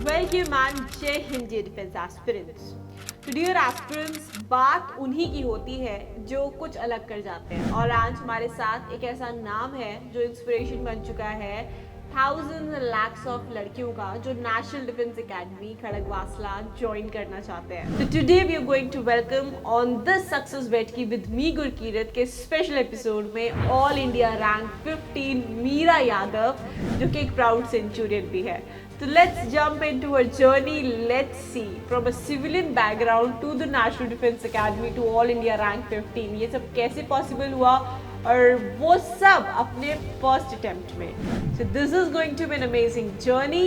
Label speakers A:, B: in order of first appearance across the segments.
A: Welcome and जय Hind dear defence aspirants. तो dear aspirants, बात उन्हीं की होती है जो कुछ अलग कर जाते हैं, और आज हमारे साथ एक ऐसा नाम है जो इंस्पिरेशन बन चुका है थाउजेंड्स एंड लैक्स ऑफ लड़कियों का, जो National Defence Academy Khadakwasla join करना चाहते हैं। तो today we are going to welcome on this success bet की विद मी गुरकीरत के स्पेशल एपिसोड में all India rank 15 Meera Yadav, जो कि एक प्राउड सेंचुरियन भी है। So let's jump into her journey. Let's see from a civilian background to the National Defense Academy to All India Rank 15. ये सब कैसे possible हुआ, और वो सब अपने first attempt में। So this is going to be an amazing journey.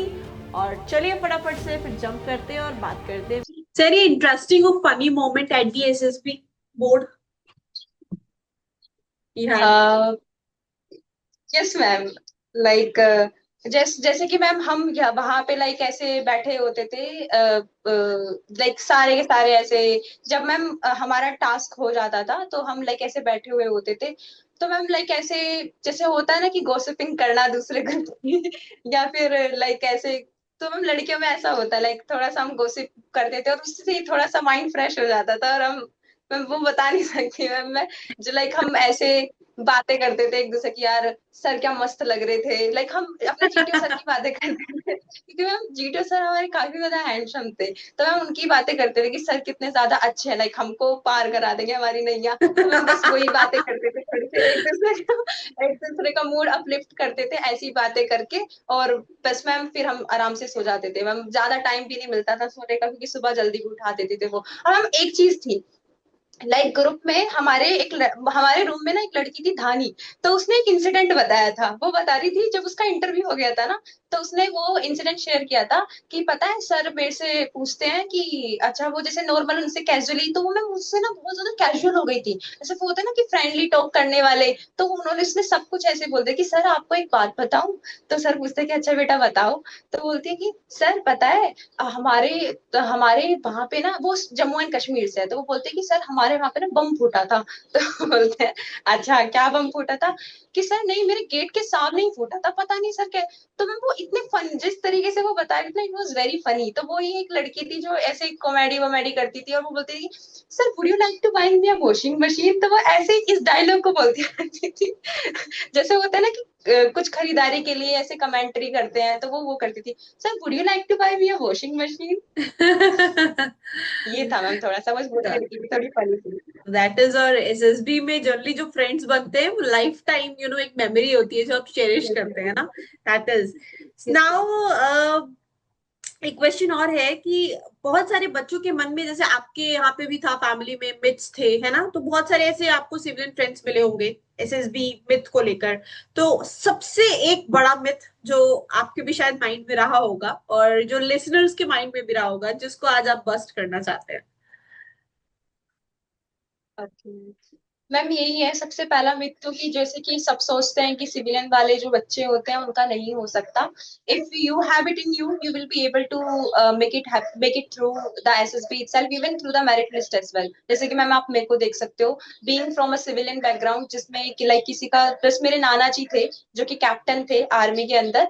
A: और चलिए फटाफट से फिर jump करते हैं और बात करते हैं। सर, ये interesting और funny moment at the SSB board?
B: Yes ma'am. Like जैसे कि मैम हम वहां पे लाइक ऐसे बैठे होते थे, लाइक सारे के सारे ऐसे। जब मैम हमारा टास्क हो जाता था तो हम लाइक ऐसे बैठे हुए होते थे। तो मैम लाइक ऐसे जैसे होता है ना कि गॉसिपिंग करना दूसरे ग्रुप की या फिर लाइक ऐसे। तो मैम लड़कियों में ऐसा होता है, लाइक थोड़ा सा हम गॉसिप करते थे और उससे थोड़ा सा माइंड फ्रेश हो जाता था। और हम मैं वो बता नहीं सकती मैम, मैं जो लाइक हम ऐसे बातें करते थे एक दूसरे की, यार सर क्या मस्त लग रहे थे। लाइक हम अपने जीटीओ सर की बातें करते थे क्योंकि मैम जीटीओ सर हमारे काफी ज्यादा हैंडसम थे। तो हम उनकी बातें करते थे कि सर कितने ज्यादा अच्छे हैं, लाइक हमको पार करा देंगे हमारी नैया। तो हम बस वही बातें करते थे, थोड़ी सी एक दूसरे का मूड अपलिफ्ट करते थे ऐसी बातें करके। और बस मैम फिर हम आराम से सो जाते थे। मैम ज्यादा टाइम भी नहीं मिलता था सोने का क्योंकि सुबह जल्दी भी उठा देते थे वो। और हम एक चीज थी, लाइक ग्रुप में हमारे रूम में ना एक लड़की थी धानी। तो उसने एक इंसिडेंट बताया था, वो बता रही थी जब उसका इंटरव्यू हो गया था ना। तो उसने वो इंसिडेंट शेयर किया था कि पता है सर मेरे से पूछते हैं कि अच्छा वो जैसे नॉर्मल उनसे कैजुअली, तो वो मैं मुझसे ना बहुत ज्यादा कैजुअल हो गई थी। जैसे वो होता है ना कि फ्रेंडली टॉक करने वाले। तो उन्होंने उसने सब कुछ ऐसे बोल दिया कि सर आपको एक बात बताऊं। तो सर पूछते कि अच्छा बेटा बताओ। तो बोलती है कि सर पता है हमारे वहां पे ना, वो जम्मू एंड कश्मीर से है, तो वो बोलते हैं कि सर हमारे वहां पे ना बम फूटा था। तो बोलते हैं अच्छा क्या बम फूटा था। कि सर नहीं मेरे गेट के सामने ही फूटा था, पता नहीं सर क्या। तो मैं वो इतने फन जिस तरीके से वो बता रही थी, इट वाज वेरी फनी। तो वो ही एक लड़की थी जो ऐसे कॉमेडी वोमेडी करती थी और वो बोलती थी sir would you like to buy me a washing machine. तो वो ऐसे ही इस डायलॉग को बोलती रहती थी। जैसे होता है ना कि कुछ खरीदारी के लिए ऐसे कमेंट्री करते हैं, तो वो करती थी sir would you like to buy me a washing machine. ये था मैम, थोड़ा सा बस वो लड़की भी थोड़ी फनी थी।
A: दैट इज, और एसएसबी में जनरली जो फ्रेंड्स बनते हैं वो लाइफ टाइम एक मेमोरी होती है जो आप चेरिश करते हैं ना। दैट इज नाउ एक क्वेश्चन और है कि बहुत सारे बच्चों के मन में, जैसे आपके यहाँ पे भी था, फैमिली में मिथ्स थे, है ना, तो बहुत सारे ऐसे आपको सिविलियन फ्रेंड्स मिले होंगे एसएसबी मिथ को लेकर। तो सबसे एक बड़ा मिथ जो आपके भी शायद माइंड में रहा होगा और जो लिसनर्स के माइंड में भी रहा होगा, जिसको आज आप बस्ट करना चाहते हैं।
B: मैम यही है सबसे पहला मिथ, तो कि जैसे कि सब सोचते हैं कि सिविलियन वाले जो बच्चे होते हैं उनका नहीं हो सकता। If you have it in you you will be able to make it through the SSB itself, even through the merit list as well. जैसे कि मैम आप मेरे को देख सकते हो, being from a civilian background, जिसमें कि लाइक किसी का बस मेरे नाना जी थे जो कि कैप्टन थे आर्मी के अंदर।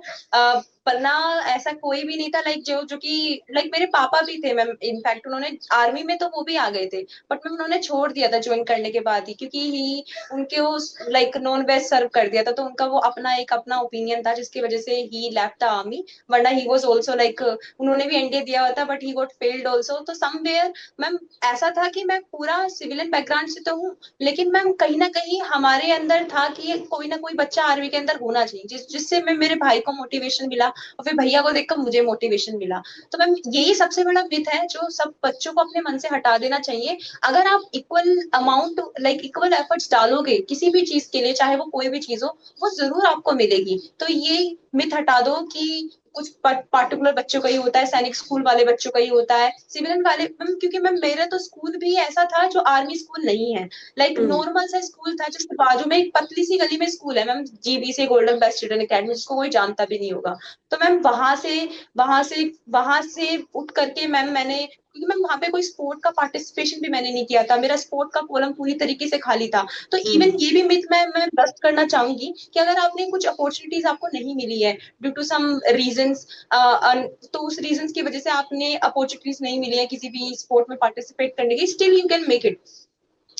B: वरना ऐसा कोई भी नहीं था, लाइक जो कि लाइक मेरे पापा भी थे मैम, इनफैक्ट उन्होंने आर्मी में तो वो भी आ गए थे। बट मैम उन्होंने छोड़ दिया था ज्वाइन करने के बाद ही, क्योंकि ही उनके वो लाइक नॉन वेज सर्व कर दिया था। तो उनका वो अपना ओपिनियन था जिसकी वजह से ही लेफ्ट द आर्मी। वरना ही वाज आल्सो लाइक, उन्होंने भी एनडीए दिया हुआ था but he got failed also. तो समवेयर मैम ऐसा था कि मैं पूरा सिविलियन बैकग्राउंड से तो हूँ, लेकिन मैम कहीं ना कहीं हमारे अंदर था कि कोई ना कोई बच्चा आर्मी के अंदर होना चाहिए, जिससे मैं मेरे भाई को मोटिवेशन मिला और फिर भैया को देखकर मुझे मोटिवेशन मिला। तो मैम यही सबसे बड़ा मिथ है जो सब बच्चों को अपने मन से हटा देना चाहिए। अगर आप equal amount like equal efforts डालोगे किसी भी चीज के लिए, चाहे वो कोई भी चीज हो, वो जरूर आपको मिलेगी। तो ये मिथ हटा दो कि कुछ पार्टिकुलर बच्चों का ही होता है, सैनिक स्कूल वाले बच्चों का ही होता है, सिविलियन वाले मैम। क्योंकि मैम मेरा तो स्कूल भी ऐसा था जो आर्मी स्कूल नहीं है, लाइक नॉर्मल सा स्कूल था जिसके बाजू में एक पतली सी गली में स्कूल है मैम, जीबी से गोल्डन बेस्ट स्टूडेंट अकेडमी, जिसको कोई जानता भी नहीं होगा। तो मैम वहां से उठ करके मैम मैंने क्योंकि मैम वहां पे कोई स्पोर्ट का पार्टिसिपेशन भी मैंने नहीं किया था, मेरा स्पोर्ट का कॉलम पूरी तरीके से खाली था। तो इवन ये भी मिथ मैं बस्ट करना चाहूंगी कि अगर आपने कुछ अपॉर्चुनिटीज आपको नहीं मिली है ड्यू टू सम रीजंस, तो उस रीजंस की वजह से आपने अपॉर्चुनिटीज नहीं मिली है किसी भी स्पोर्ट में पार्टिसिपेट करने की, still you can make it.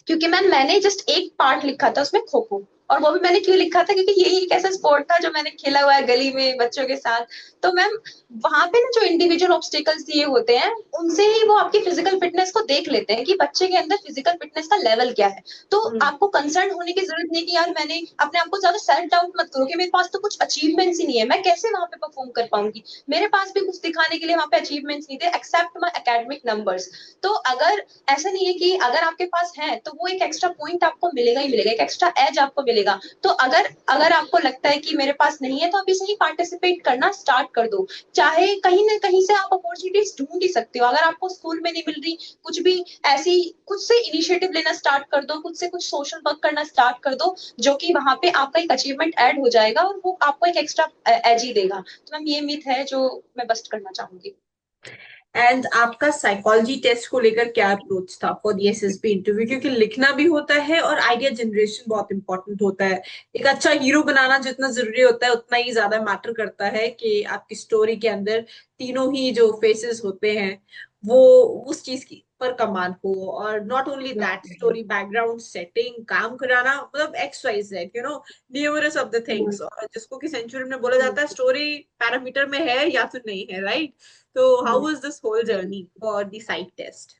B: क्योंकि मैम मैंने जस्ट एक पार्ट लिखा था उसमें, खो खो, और वो भी मैंने क्यों लिखा था क्योंकि यही एक ऐसा स्पोर्ट था जो मैंने खेला हुआ है गली में बच्चों के साथ। तो मैम वहां पे ना जो इंडिविजुअल ऑब्स्टिकल्स दिए होते हैं उनसे ही वो आपकी फिजिकल फिटनेस को देख लेते हैं कि बच्चे के अंदर फिजिकल फिटनेस का लेवल क्या है। तो आपको कंसर्न होने की जरूरत नहीं कि यार मैंने अपने आप को ज्यादा सेल्फ डाउट मत करो कि मेरे पास तो कुछ अचीवमेंट्स ही नहीं है, मैं कैसे वहां पे परफॉर्म कर पाऊंगी। मेरे पास भी कुछ दिखाने के लिए वहां पे अचीवमेंट्स नहीं थे एक्सेप्ट माई एकेडमिक नंबर्स। तो अगर ऐसा नहीं है कि अगर आपके पास है तो वो एक एक्स्ट्रा पॉइंट आपको मिलेगा ही मिलेगा, एक एक्स्ट्रा एज आपको मिलेगा। तो अगर अगर आपको लगता है कि मेरे पास नहीं है तो अभी से ही पार्टिसिपेट करना स्टार्ट कर दो। चाहे कहीं ना कहीं से आप अपॉर्चुनिटीज ढूंढ ही सकते हो, अगर आपको स्कूल में नहीं मिल रही कुछ भी ऐसी, खुद से इनिशिएटिव लेना स्टार्ट कर दो, खुद से कुछ सोशल वर्क करना स्टार्ट कर दो, जो कि वहां पे आपका एक अचीवमेंट ऐड हो जाएगा और वो आपको एक एक्स्ट्रा एज ही देगा। तो मैम ये मिथ है जो मैं बस्ट करना चाहूंगी।
C: एंड आपका साइकोलॉजी टेस्ट को लेकर क्या अप्रोच था फॉर दी एसएसबी इंटरव्यू, क्योंकि लिखना भी होता है और आइडिया जनरेशन बहुत इंपॉर्टेंट होता है। एक अच्छा हीरो बनाना जितना जरूरी होता है उतना ही ज्यादा मैटर करता है कि आपकी स्टोरी के अंदर तीनों ही जो फेसेस होते हैं वो उस चीज की पर कमांड हो। और not only that, story, background, setting, काम कराना, मतलब X Y Z, numerous of the things. और जिसको कि सेंचुरी में बोला जाता है स्टोरी पैरामीटर में है या फिर नहीं है, right? So how was this whole journey for the psych test?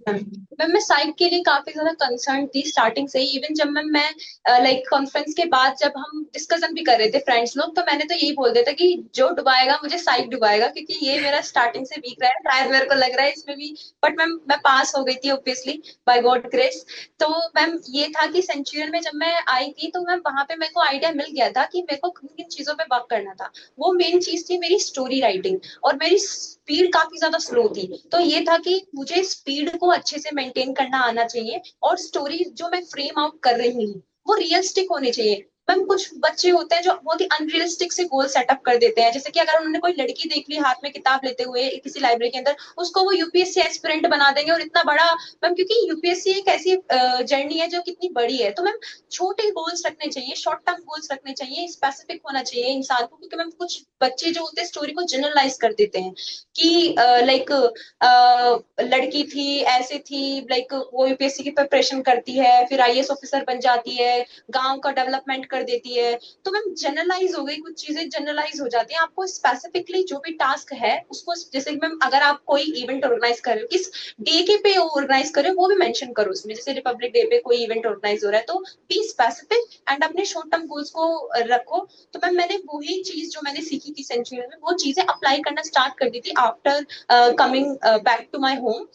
B: Ma'am मैं साइट के लिए काफी ज्यादा कंसर्न थी स्टार्टिंग से ही। इवन जब मैं लाइक कॉन्फ्रेंस के बाद जब हम डिस्कशन भी कर रहे थे फ्रेंड्स लोग, तो मैंने तो यही बोल दिया था कि जो डुबाएगा मुझे साइट डुबाएगा, क्योंकि ये मेरा स्टार्टिंग से वीक रहा है, शायद मेरे को लग रहा है इसमें भी। बट मैम मैं पास हो गई थी ऑब्वियसली बाय गॉड ग्रेस। तो मैम ये था कि सेंचुरियन में जब मैं आई थी तो मैम वहां पे मेरे को आइडिया मिल गया था कि मेरे को किन किन चीजों पे वर्क करना था। वो मेन चीज थी मेरी स्टोरी राइटिंग, और मेरी स्पीड काफी ज्यादा स्लो थी। तो ये था कि मुझे स्पीड को अच्छे से मेंटेन करना आना चाहिए, और स्टोरी जो मैं फ्रेम आउट कर रही हूँ वो रियलिस्टिक होनी चाहिए। मैम कुछ बच्चे होते हैं जो बहुत ही अनरियलिस्टिक से गोल सेटअप कर देते हैं, जैसे कि अगर उन्होंने कोई लड़की देख ली हाथ में किताब लेते हुए किसी लाइब्रेरी के अंदर, उसको वो यूपीएससी एस्पिरेंट बना देंगे और इतना बड़ा। मैम क्योंकि यूपीएससी एक ऐसी जर्नी है जो कितनी बड़ी है, तो मैम छोटे गोल्स रखने चाहिए, शॉर्ट टर्म गोल्स रखने चाहिए, स्पेसिफिक होना चाहिए इंसान को। क्योंकि मैम कुछ बच्चे जो होते हैं स्टोरी को जनरलाइज कर देते हैं कि लाइक लड़की थी ऐसे थी, लाइक वो यूपीएससी की प्रिपरेशन करती है फिर आईएएस ऑफिसर बन जाती है, गांव का डेवलपमेंट कर देती है। तो मैम जनरलाइज हो गई, कुछ चीजें जनरलाइज हो जाती हैं। आपको स्पेसिफिकली जो भी टास्क है उसको, जैसे मैम अगर आप कोई इवेंट ऑर्गेनाइज कर रहे हो, किस डे के पे ऑर्गेनाइज कर रहे हो वो भी मेंशन करो उसमें। जैसे रिपब्लिक डे पे कोई इवेंट ऑर्गेनाइज हो रहा है तो बी स्पेसिफिक एंड अपने शॉर्ट टर्म गोल्स को रखो। तो मैम मैंने वही चीज जो मैंने सीखी थी सेंचुरी में वो चीजें अप्लाई करना स्टार्ट कर दी थी after coming back to my home.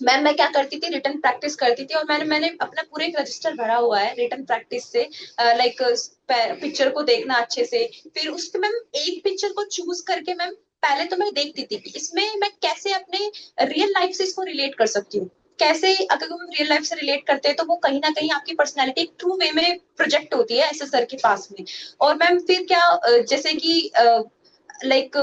B: Ma'am मैं क्या करती थी, रिटर्न प्रैक्टिस करती थी, और मैंने मैंने अपना पूरा एक रजिस्टर भरा हुआ है रिटर्न प्रैक्टिस से। लाइक पिक्चर को देखना अच्छे से, फिर उस पे मैम एक पिक्चर को चूज करके मैम पहले तो मैं देखती थी कि इसमें मैं कैसे अपने रियल लाइफ से इसको रिलेट कर सकती हूँ। कैसे अगर हम रियल लाइफ से रिलेट करते हैं तो वो कहीं ना कहीं आपकी पर्सनैलिटी थ्रू वे में प्रोजेक्ट होती है ऐसे सर के पास में। और मैम फिर क्या जैसे कि लाइक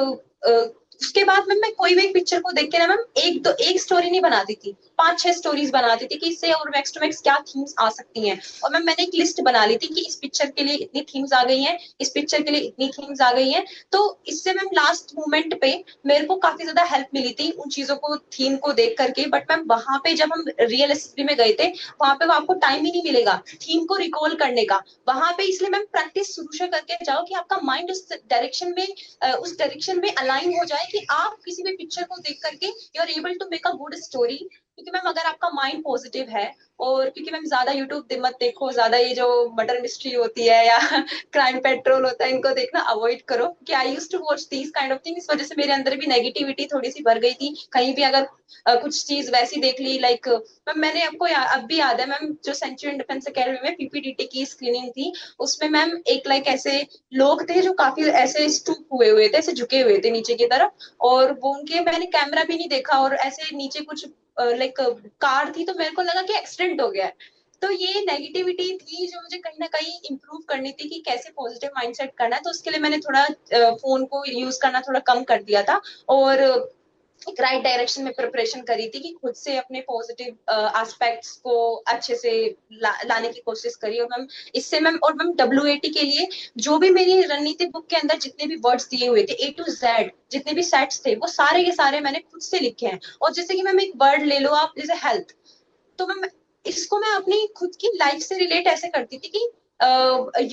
B: उसके बाद मैम मैं कोई भी एक पिक्चर को देख के ना मैम एक स्टोरी नहीं बनाती थी, 5-6 स्टोरीज बनाती थी कि इससे और मैक्स टू मैक्स क्या थीम्स आ सकती हैं। और मैम मैंने एक लिस्ट बना ली थी कि इस पिक्चर के लिए इतनी थीम्स आ गई हैं, इस पिक्चर के लिए इतनी थीम्स आ गई हैं। तो इससे मैम लास्ट मोमेंट पे मेरे को काफी ज्यादा हेल्प मिली थी उन चीजों को, थीम को देख करके। बट मैम वहां पे जब हम रियल एसएसबी में गए थे वहां पे वो आपको टाइम ही नहीं मिलेगा थीम को रिकॉल करने का वहां पे। इसलिए मैम प्रैक्टिस शुरू से करके जाओ कि आपका माइंड उस डायरेक्शन में अलाइन हो जाए कि आप किसी भी पिक्चर को देख करके you are able to make a good story. क्योंकि मैम अगर आपका माइंड पॉजिटिव है, और क्योंकि मैम ज्यादा यूट्यूब मत देखो, ज्यादा ये जो मर्डर मिस्ट्री होती है या क्राइम पेट्रोल होता है इनको देखना अवॉइड करो। कि I used to watch these kind of thing, इस वजह से मेरे अंदर भी नेगेटिविटी थोड़ी सी भर गई थी। कहीं भी अगर कुछ चीज वैसी देख ली, लाइक मैम मैंने आपको अब भी याद है मैम जो सेंचुरियन डिफेंस अकेडमी में पीपीडीटी की स्क्रीनिंग थी, उसमें मैम एक लाइक ऐसे लोग थे जो काफी ऐसे स्टूप हुए हुए थे, ऐसे झुके हुए थे नीचे की तरफ, और वो उनके मैंने कैमरा भी नहीं देखा, और ऐसे नीचे कुछ लाइक कार थी, तो मेरे को लगा कि एक्सीडेंट हो गया है। तो ये नेगेटिविटी थी जो मुझे कहीं ना कहीं इंप्रूव करनी थी कि कैसे पॉजिटिव माइंडसेट करना है। तो उसके लिए मैंने थोड़ा फोन को यूज करना थोड़ा कम कर दिया था। और एक राइट डायरेक्शन में प्रिपरेशन करी थी कि खुद से अपने पॉजिटिव एस्पेक्ट्स को अच्छे से लाने की कोशिश करी। और मैम इससे मैम WAT के लिए जो भी मेरी रणनीति बुक के अंदर जितने भी वर्ड्स दिए हुए थे A to Z, जितने भी सेट्स थे वो सारे के सारे मैंने खुद से लिखे हैं। और जैसे कि मैम एक वर्ड ले लो आप, जैसे हेल्थ, तो मैम इसको मैं अपनी खुद की लाइफ से रिलेट ऐसे करती थी कि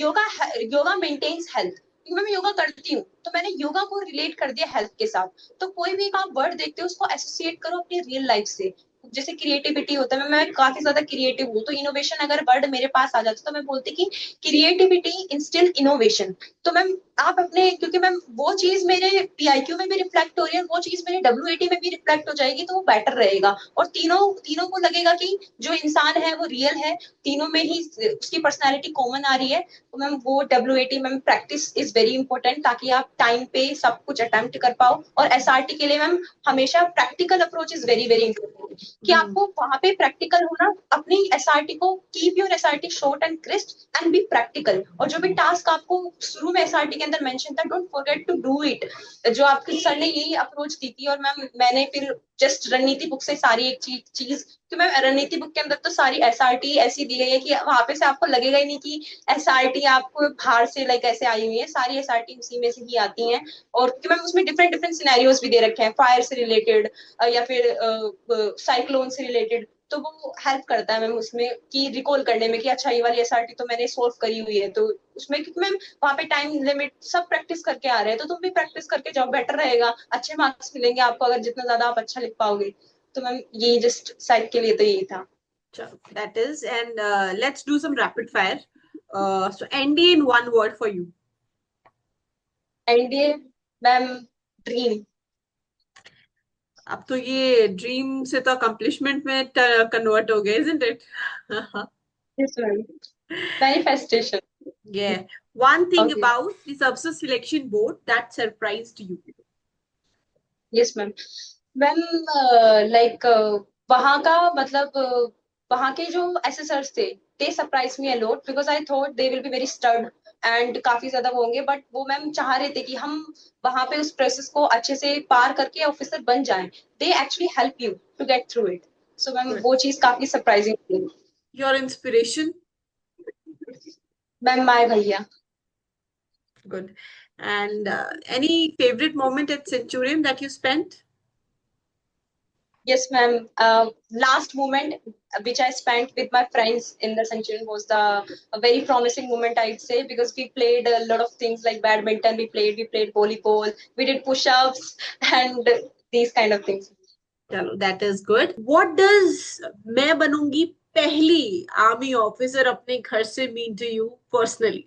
B: योगा मेंटेन्स हेल्थ, क्योंकि मैं योगा करती हूँ तो मैंने योगा को रिलेट कर दिया हेल्थ के साथ। तो कोई भी एक आप वर्ड देखते हो उसको एसोसिएट करो अपनी रियल लाइफ से। जैसे क्रिएटिविटी होता है, मैं काफी ज्यादा क्रिएटिव हूँ, तो इनोवेशन अगर वर्ड मेरे पास आ जाता तो मैं बोलती कि क्रिएटिविटी इंस्टिल इनोवेशन। तो मैम आप अपने, क्योंकि मैम वो चीज मेरे PIQ में भी रिफ्लेक्ट हो रही है, वो चीज मेरे WAT में भी रिफ्लेक्ट हो जाएगी, तो वो बेटर रहेगा। और तीनों को लगेगा कि जो इंसान है वो रियल है, तीनों में ही उसकी पर्सनैलिटी कॉमन आ रही है। तो मैम वो WAT ma'am practice is very important, ताकि आप टाइम पे सब कुछ अटेम्प्ट कर पाओ। और SRT के लिए मैम हमेशा practical approach is very very important, कि आपको वहां पे प्रैक्टिकल होना, अपनी SRT को keep your SRT short and crisp and be practical. और जो भी टास्क आपको शुरू में SRT के अंदर मेंशन था, don't forget to do it. जो आपके सर ने यही अप्रोच दी थी। और मैम मैंने फिर जस्ट रणनीति बुक से सारी एक चीज, तो मैम रणनीति बुक के अंदर तो सारी SRT ऐसी दी गई है कि वहां पे से आपको लगेगा ही नहीं कि SRT आपको बाहर से लाइक ऐसे आई हुई है, सारी SRT उसी में से ही आती हैं। और मैम उसमें डिफरेंट डिफरेंट सिनेरियोज भी दे रखे हैं, फायर से रिलेटेड या फिर साइक्लोन से रिलेटेड। तो वो हेल्प करता है मैम उसमें कि रिकॉल करने में कि अच्छा ये वाली SRT तो मैंने सोल्व करी हुई है। तो उसमें क्योंकि मैम वहाँ पे टाइम लिमिट सब प्रैक्टिस करके आ रहे हैं, तो तुम भी प्रैक्टिस करके जाओ, बेटर रहेगा, अच्छे मार्क्स मिलेंगे आपको अगर जितना ज्यादा आप अच्छा लिख पाओगे। तो मैम ये जस्ट साइड के लिए तो यही था।
C: चलो that is, and let's do some rapid fire. So NDA in one word for you.
B: NDA ma'am dream.
C: अब तो ये ड्रीम से तो अकम्पलिशमेंट में कन्वर्ट हो गया, isn't it?
B: Yes ma'am, manifestation.
C: Yeah. One thing
B: Okay.
C: about the Substance Selection Board that surprised you.
B: Yes ma'am, ma'am like वहाँ का मतलब वहाँ के जो एसेसर्स थे, they surprised me a lot because I thought they will be very stern and काफी ज्यादा वो होंगे। बट वो मैम चाह रहे थे कि हम वहाँ पे उस प्रोसेस को अच्छे से पार करके ऑफिसर बन जाएं। They actually help you to get through it. So ma'am वो चीज काफी सरप्राइजिंग थी।
C: Your inspiration?
B: मैम माय भैया।
C: Good. And any favorite moment at Centurion that you spent?
B: Yes, ma'am. Last moment which I spent with my friends in the Centurion was a very promising moment, I'd say, because we played a lot of things like badminton. We played volleyball. We did push-ups and these kind of things.
C: चलो, that is good. What does मैं बनूंगी पहली army officer अपने घर से mean to you personally?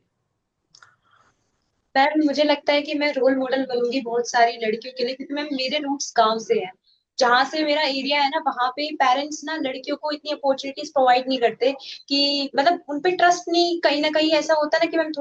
B: Ma'am मुझे लगता है कि मैं रोल मॉडल बनूंगी बहुत सारी लड़कियों के लिए, क्योंकि मैम मेरे रूट्स गांव से हैं। जहाँ से मेरा एरिया है ना, वहाँ पे पेरेंट्स ना लड़कियों को इतनी अपॉर्चुनिटीज प्रोवाइड नहीं करते, कि मतलब उन पे ट्रस्ट नहीं, कहीं ना कहीं ऐसा होता है ना कि मैम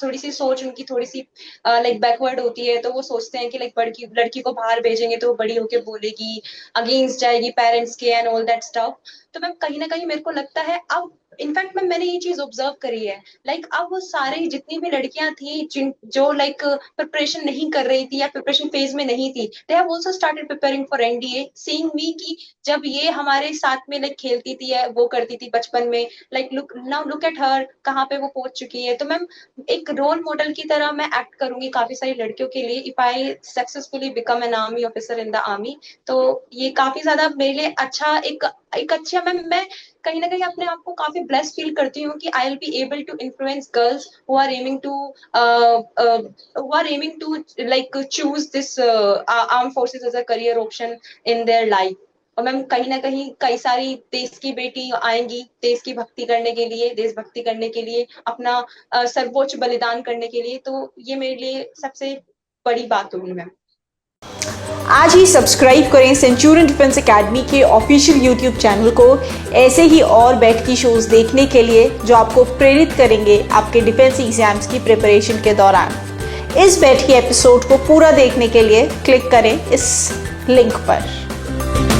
B: थोड़ी सी सोच उनकी थोड़ी सी लाइक बैकवर्ड होती है। तो वो सोचते हैं कि लाइक लड़की को बाहर भेजेंगे तो वो बड़ी होके बोलेगी, अगेंस्ट जाएगी पेरेंट्स के एंड ऑल दैट स्टफ। तो मैम कहीं ना कहीं मेरे को लगता है, अब इनफैक्ट मैंने ये चीज ऑब्जर्व करी है, लाइक अब वो सारे जितनी भी लड़कियां थी जो लाइक प्रिपरेशन नहीं कर रही थी या प्रिपरेशन फेज में नहीं थी, they have also started preparing for NDA, seeing मी कि जब ये हमारे साथ में लाइक खेलती थी या वो करती थी बचपन में, लाइक लुक एट हर, कहाँ पे वो पहुंच चुकी है। तो मैम एक रोल मॉडल की तरह मैं एक्ट करूंगी काफी सारी लड़कियों के लिए, if I successfully become an army officer in the army. तो ये काफी ज्यादा मेरे लिए अच्छा एक अच्छा, मैं कहीं ना कहीं अपने आप को काफी ब्लेस्ड फील करती हूँ कि I will be able to influence girls who are aiming to like choose this arm forces as a career option in their life. और मैम कहीं ना कहीं कई सारी देश की बेटी आएंगी देश की भक्ति करने के लिए, देशभक्ति करने के लिए, अपना सर्वोच्च बलिदान करने के लिए। तो ये मेरे लिए सबसे बड़ी बात होगी मैम।
A: आज ही सब्सक्राइब करें सेंचुरियन डिफेंस एकेडमी के ऑफिशियल यूट्यूब चैनल को, ऐसे ही और बैठ की शोज देखने के लिए जो आपको प्रेरित करेंगे आपके डिफेंस एग्जाम्स की प्रिपरेशन के दौरान। इस बैठ की एपिसोड को पूरा देखने के लिए क्लिक करें इस लिंक पर।